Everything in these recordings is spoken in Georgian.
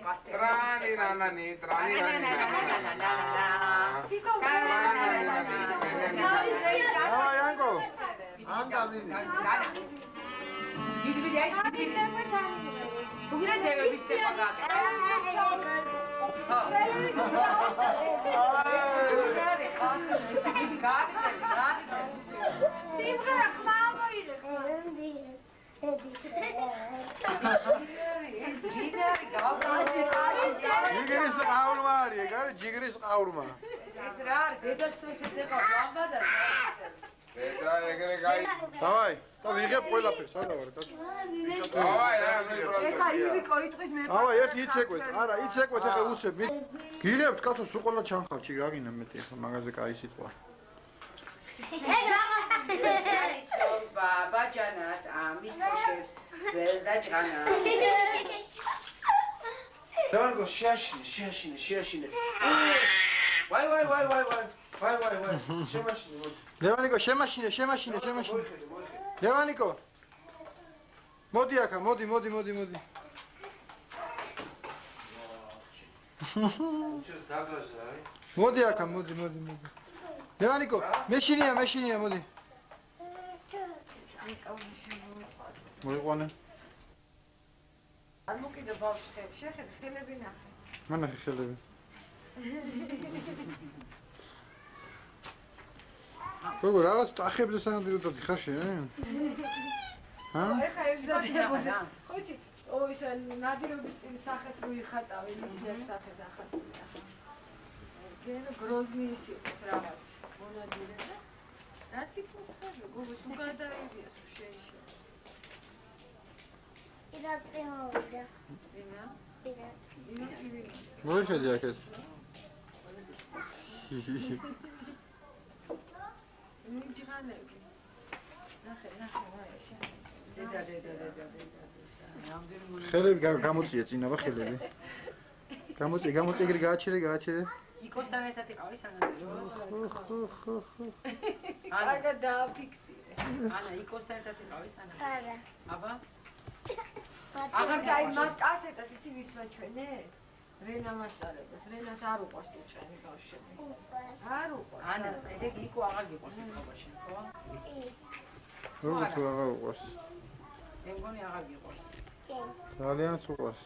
ტრანი რანანი ტრანი რანანი Იანკო ანდა მიდი თუ გინდა დევების წება გააკეთე სიმღერა ხმა მოიღე ჯიგრის ყაურმა არის ეგ არის ჯიგრის ყაურმა ეს რა არის დედასთვის ეხება ვამბა და დედა ეგრე გაი დავაი და ვიღებ ყველაფერს არა ვარ კაცო დავაი ეხა ივიკო იტყვის მე დავაი ერთი იცეკვეთ არა იცეკვეთ ეხა უცებ გიღებთ კაცო სულ ყველა ჩანხავში რა გინდა მეტი ეხა მაგაზე კაი სიტყვა ეგ რა ბაბა ჯანას ამის ხოშებს ველდა ჯანა დავანგო შეაშინე ვაი შემაშინე ლევანიკო შემაშინე ლევანიკო მოდი აქა მოდი მოდი აქა მოდი ლევანიკო მეშინია მოდი მოიყვანე არ მოკიდე ბავშვს ხელი შეხედე ხელები ნახე მანახე ხელები გოგო რაღაც ტახებზე სანადიროდ ხარ შენ? ჰა? ეხა ეგზამინებოზე. ხოჭი, ის ნადირობის წინ სახეს რო იხატავ, ისიაკ სახეს ახატავ. გენ გროზნი ის იყოს რაღაც. მონადირე და რას იფუთხაჟო, გოგო სულ გადაიდია სულ შეიშო. ირა პრიმოვიდა. ინა? ირა. მოიხედი აქეთ. მიჯღანები. ნახე, ვაეშა. დედა. ხელები გამოწია წინაბა ხელები. გამოწია ეგრე გააჩერე. იკოსთან ერთად იყავი სანადირო. ხო. არა დააფიქსირე. ანა იკოსთან ერთად იყავი სანადირო. არა. აბა? აღარ გაი მაგ კასეტას იცი ვის ვაჩვენე? რენა მასწავლებს. რენას არ უყვარს უჭრენი ბავშვები. არ უყვარს. ანა, ესე იგი იქ აღარ გიყვარს ბავშვი, ხო? როგორ თუ აღარ უყვარს? მე მგონი აღარ გიყვარს. ძალიან უყვარს.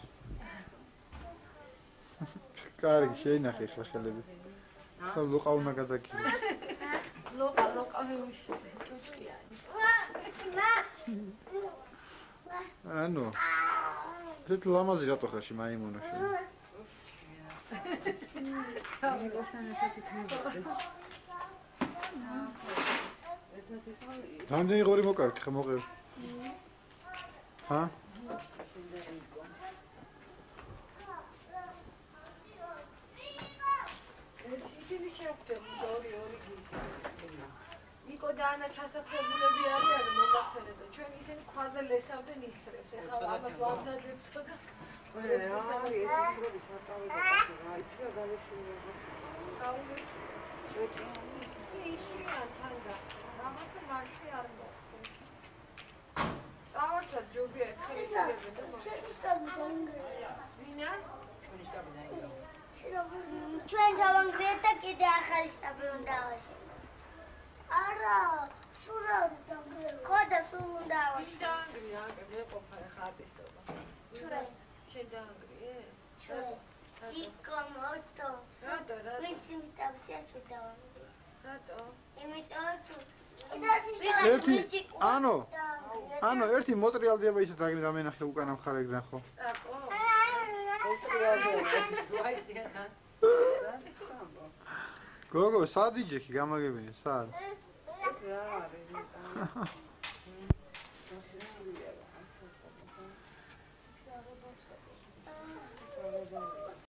კარგი, შეინახე ახლა ხელები. და ლოყა უნდა გადაგიხილო. ლოყა მეუშე, ჭუჭყიანი. ანუ ეს ლამაზი რატო ხარში მაიმუნო შენ? რამდენი ღორი მოკავთ ხა მოყევ? ჰა? ისინი შევხვდები ორი იკო და ანა ჩასაფრებულები არიან მომახსენებდა ჩვენ ისინი ქვაზე ლესავდნენ ისრებს ეხლა ამას ვამზადებთო და ეს ისრები საწავედა რა იცი რა გამისინე გაუნესი ისრიან თანდა რაღაცა მარში არ მოხდა წავარჩა ჯობია ერთხელ ისრები და ვინა? ჩვენი შტაბი დაიგო ჩვენ დავანგრიეთ და კიდე ახალი შტაბი უნდა ავაშენოთ. არა, სულ არ დავანგრიეთ. ხო და სულ უნდა ავაშენოთ. დაანგრია, მეყოფა ხა არტისტობა. ჩვენ შედაანგრიე? ჩვენ. იკო მოტო. რატო? ვიცი შტაბში არ დავანგრიეთ. რატო? იმიტომ ანუ ერთი მოტრიალდება ისეთ გამენახე უკანა მხარე გნახო. აკო? გოგო, სად იჯექი გამაგებინე, სად? ეს რა არის?